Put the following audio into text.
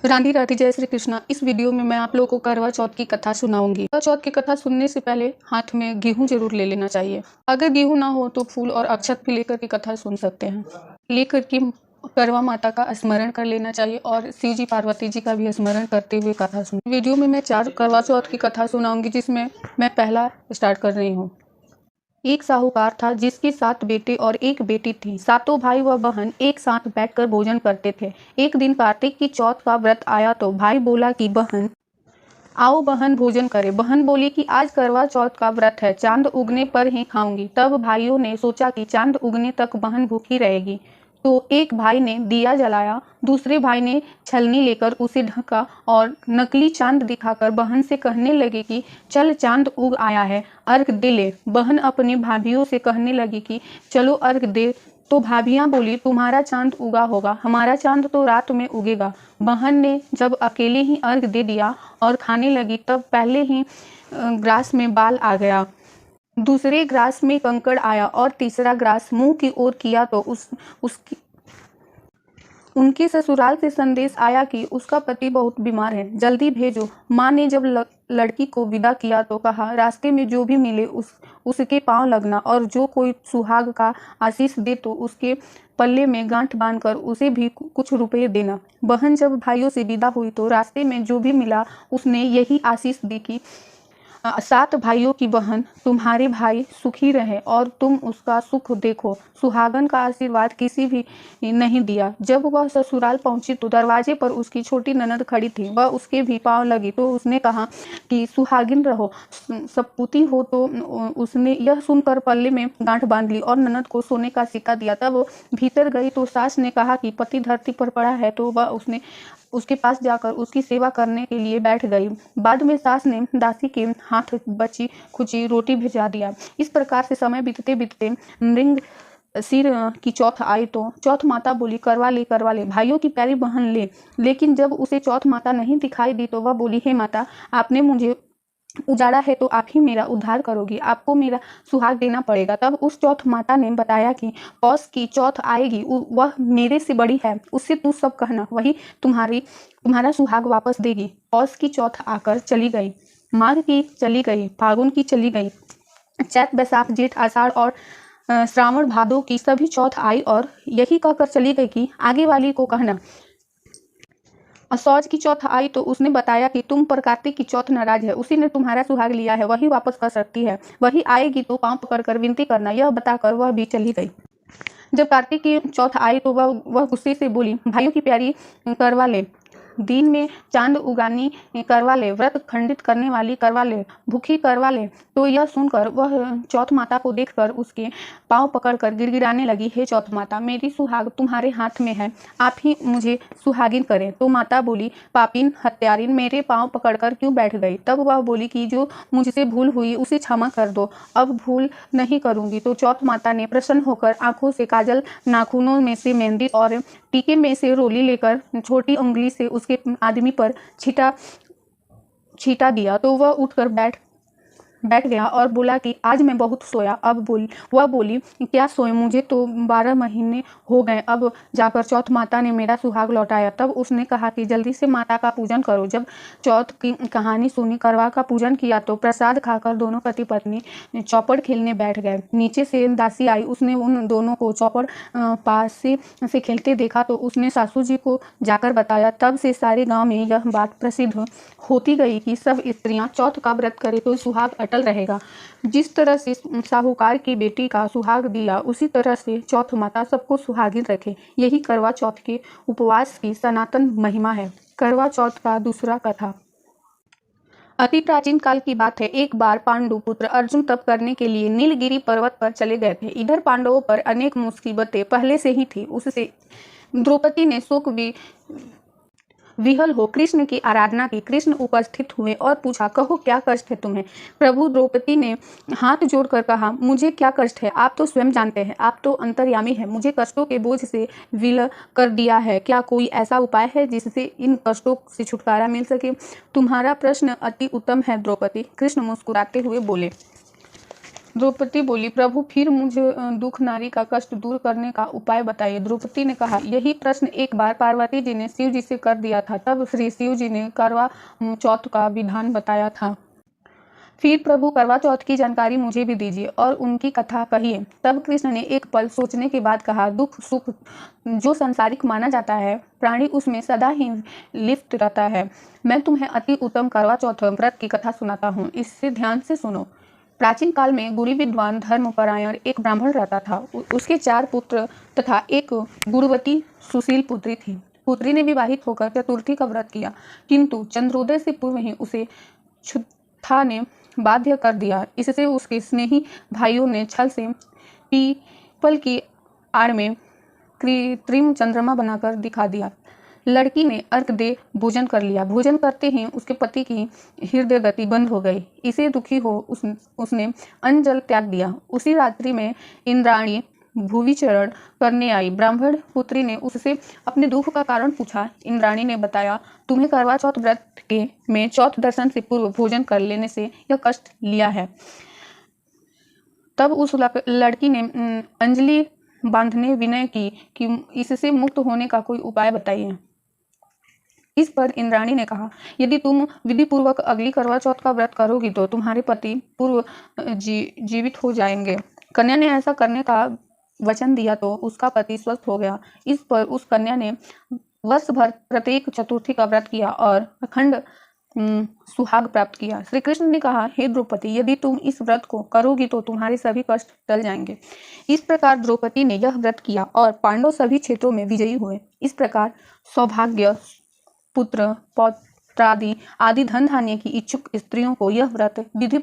राधे राधे, जय श्री कृष्णा। इस वीडियो में मैं आप लोगों को करवा चौथ की कथा सुनाऊंगी। करवा चौथ की कथा सुनने से पहले हाथ में गेहूं जरूर ले लेना चाहिए। अगर गेहूं ना हो तो फूल और अक्षत भी लेकर के कथा सुन सकते हैं। लेकर के करवा माता का स्मरण कर लेना चाहिए और शिव जी पार्वती जी का भी स्मरण करते हुए कथा सुन। वीडियो में मैं 4 करवा चौथ की कथा सुनाऊंगी, जिसमें मैं पहला स्टार्ट कर रही हूँ। एक साहूकार था जिसके 7 बेटे और एक बेटी थी। सातों भाई व बहन एक साथ बैठकर भोजन करते थे। एक दिन कार्तिक की चौथ का व्रत आया तो भाई बोला कि बहन आओ बहन भोजन करें। बहन बोली कि आज करवा चौथ का व्रत है, चांद उगने पर ही खाऊंगी। तब भाइयों ने सोचा कि चांद उगने तक बहन भूखी रहेगी, तो एक भाई ने दिया जलाया, दूसरे भाई ने छलनी लेकर उसे ढका और नकली चांद दिखाकर बहन से कहने लगे कि चल चांद उग आया है, अर्घ दे ले। बहन अपनी भाभीियों से कहने लगी कि चलो अर्घ दे। तो भाभियां बोली तुम्हारा चांद उगा होगा, हमारा चांद तो रात में उगेगा। बहन ने जब अकेले ही अर्घ दे दिया और खाने लगी, तब पहले ही ग्रास में बाल आ गया, दूसरे ग्रास में कंकड़ आया और तीसरा ग्रास मुंह की ओर किया तो उसकी उनके ससुराल से संदेश आया कि उसका पति बहुत बीमार है, जल्दी भेजो। माँ ने जब लड़की को विदा किया तो कहा रास्ते में जो भी मिले उसके पांव लगना, और जो कोई सुहाग का आशीष दे तो उसके पल्ले में गांठ बांधकर उसे भी कुछ रुपए देना। बहन जब भाइयों से विदा हुई तो रास्ते में जो भी मिला उसने यही आशीष दी कि 7 भाइयों की बहन तुम्हारे भाई सुखी रहे और तुम उसका सुख देखो। सुहागन का आशीर्वाद किसी भी नहीं दिया। जब वह ससुराल पहुंची तो दरवाजे पर उसकी छोटी ननद खड़ी थी। वह उसके भी पांव लगी तो उसने कहा कि सुहागिन रहो, सपूती हो। तो उसने यह सुनकर पल्ले में गांठ बांध ली और ननद को सोने का सिक्का दिया। तब वो भीतर गई तो सास ने कहा कि पति धरती पर पड़ा है, तो वह उसके पास जाकर उसकी सेवा करने के लिए बैठ गई। बाद में सास ने दासी के हाथ बची खुची रोटी भिजा दिया। इस प्रकार से समय बीतते बीतते मृंग सिर की चौथ आई तो चौथ माता बोली करवा ले भाइयों की प्यारी बहन ले। लेकिन जब उसे चौथ माता नहीं दिखाई दी तो वह बोली हे माता, आपने मुझे उजाड़ा है तो आप ही मेरा उद्धार करोगी, आपको मेरा सुहाग देना पड़ेगा। तब उस चौथ माता ने बताया कि पौष की चौथ आएगी, वह मेरे से बड़ी है, उससे तू सब कहना, वही तुम्हारा सुहाग वापस देगी। पौष की चौथ आकर चली गई, माघ की चली गई, फागुन की चली गई, चैत बैसाख जेठ आषाढ़ और श्रावण भादो की सभी चौथ आई और यही कहकर चली गई कि आगे वाली को कहना। असौज की चौथ आई तो उसने बताया कि तुम पर कार्तिक की चौथ नाराज है, उसी ने तुम्हारा सुहाग लिया है, वही वापस कर सकती है, वही आएगी तो पांव पकड़कर विनती करना। यह बताकर वह भी चली गई। जब कार्तिक की चौथ आई तो वह गुस्से से बोली भाइयों की प्यारी करवा ले, दिन में चांद उगानी करवा ले, व्रत खंडित करने वाली करवा ले, भूखी करवा ले। तो यह सुनकर वह चौथ माता को देखकर उसके पांव पकड़कर गिड़गिड़ाने लगी, हे चौथ माता, मेरी सुहाग तुम्हारे हाथ में है, आप ही मुझे सुहागिन करें। तो माता बोली पापिन हत्यारिन, मेरे पांव पकड़कर क्यों बैठ गई। तब वह बोली कि जो मुझसे भूल हुई उसे क्षमा कर दो, अब भूल नहीं करूंगी। तो चौथ माता ने प्रसन्न होकर आंखों से काजल, नाखूनों में से मेहंदी और टीके में से रोली लेकर छोटी उंगली से उसके आदमी पर छीटा दिया। तो वह उठकर बैठ गया और बोला कि आज मैं बहुत सोया। अब वह बोली क्या सोए, मुझे तो 12 महीने हो गए, अब जाकर चौथ माता ने मेरा सुहाग लौटाया। तब उसने कहा कि जल्दी से माता का पूजन करो। जब चौथ की कहानी सुनी, करवा का पूजन किया तो प्रसाद खाकर दोनों पति पत्नी चौपड़ खेलने बैठ गए। नीचे से दासी आई, उसने उन दोनों को चौपड़ पास से खेलते देखा तो उसने सासू जी को जाकर बताया। तब से सारे गाँव में यह बात प्रसिद्ध होती गई कि सब स्त्रियाँ चौथ का व्रत करें तो सुहाग अटल रहेगा। जिस तरह से साहूकार की बेटी का सुहाग दिया, उसी तरह से चौथ माता सबको सुहागिन रखे। यही करवा चौथ के उपवास की सनातन महिमा है। करवा चौथ का दूसरा कथा। अति प्राचीन काल की बात है। एक बार पांडु पुत्र अर्जुन तप करने के लिए नीलगिरी पर्वत पर चले गए थे। इधर पांडवों पर अनेक मुसीबतें पहले से ही थी। उससे द्रौपदी ने शोक विहल हो कृष्ण की आराधना की। कृष्ण उपस्थित हुए और पूछा कहो क्या कष्ट है तुम्हें। प्रभु द्रौपदी ने हाथ जोड़कर कहा मुझे क्या कष्ट है, आप तो स्वयं जानते हैं, आप तो अंतर्यामी हैं, मुझे कष्टों के बोझ से विलय कर दिया है। क्या कोई ऐसा उपाय है जिससे इन कष्टों से छुटकारा मिल सके। तुम्हारा प्रश्न अति उत्तम है द्रौपदी, कृष्ण मुस्कुराते हुए बोले। द्रौपदी बोली, प्रभु फिर मुझे दुख नारी का कष्ट दूर करने का उपाय बताइए। द्रौपदी ने कहा, यही प्रश्न एक बार पार्वती जी ने शिव जी से कर दिया था। तब श्री शिव जी ने करवा चौथ का विधान बताया था। फिर प्रभु करवा चौथ की जानकारी मुझे भी दीजिए और उनकी कथा कहिए। तब कृष्ण ने एक पल सोचने के बाद कहा, दुख सुख जो सांसारिक माना जाता है, प्राणी उसमें सदा ही लिप्त रहता है। मैं तुम्हें अति उत्तम करवा चौथ व्रत की कथा सुनाता हूँ, इससे ध्यान से सुनो। प्राचीन काल में गुणी विद्वान धर्मपरायण एक ब्राह्मण रहता था। उसके 4 पुत्र तथा एक गुणवती सुशील पुत्री थी। पुत्री ने विवाहित होकर चतुर्थी का व्रत किया, किंतु चंद्रोदय से पूर्व ही उसे क्षुधा ने बाध्य कर दिया। इससे उसके स्नेही भाइयों ने छल से पीपल की आड़ में कृत्रिम चंद्रमा बनाकर दिखा दिया। लड़की ने अर्घ दे भोजन कर लिया। भोजन करते ही उसके पति की हृदय गति बंद हो गई। इसे दुखी हो उसने अन्न जल त्याग दिया। उसी रात्रि में इंद्राणी भूविचरण करने आई। ब्राह्मण पुत्री ने उससे अपने दुख का कारण पूछा। इंद्राणी ने बताया, तुम्हें करवा चौथ व्रत के में चौथ दर्शन से पूर्व भोजन कर लेने से यह कष्ट लिया है। तब उस लड़की ने अंजलि बांधने विनय की कि इससे मुक्त होने का कोई उपाय बताइए। इस पर इंद्राणी ने कहा, यदि तुम विधि पूर्वक अगली करवा चौथ का व्रत करोगी तो तुम्हारे पति पूर्व जीवित हो जाएंगे। कन्या ने ऐसा करने का वचन दिया तो उसका पति स्वस्थ हो गया। इस पर उस कन्या ने वर्ष भर प्रत्येक चतुर्थी का व्रत किया और अखंड सुहाग प्राप्त किया। श्री कृष्ण ने कहा, हे द्रौपदी, यदि तुम इस व्रत को करोगी तो तुम्हारे सभी कष्ट टल जाएंगे। इस प्रकार द्रौपदी ने यह व्रत किया और पांडव सभी क्षेत्रों में विजयी हुए। इस प्रकार सौभाग्य, पुत्र, पौत्रादि आदि धन धान्य की इच्छुक स्त्रियों को यह व्रत विधि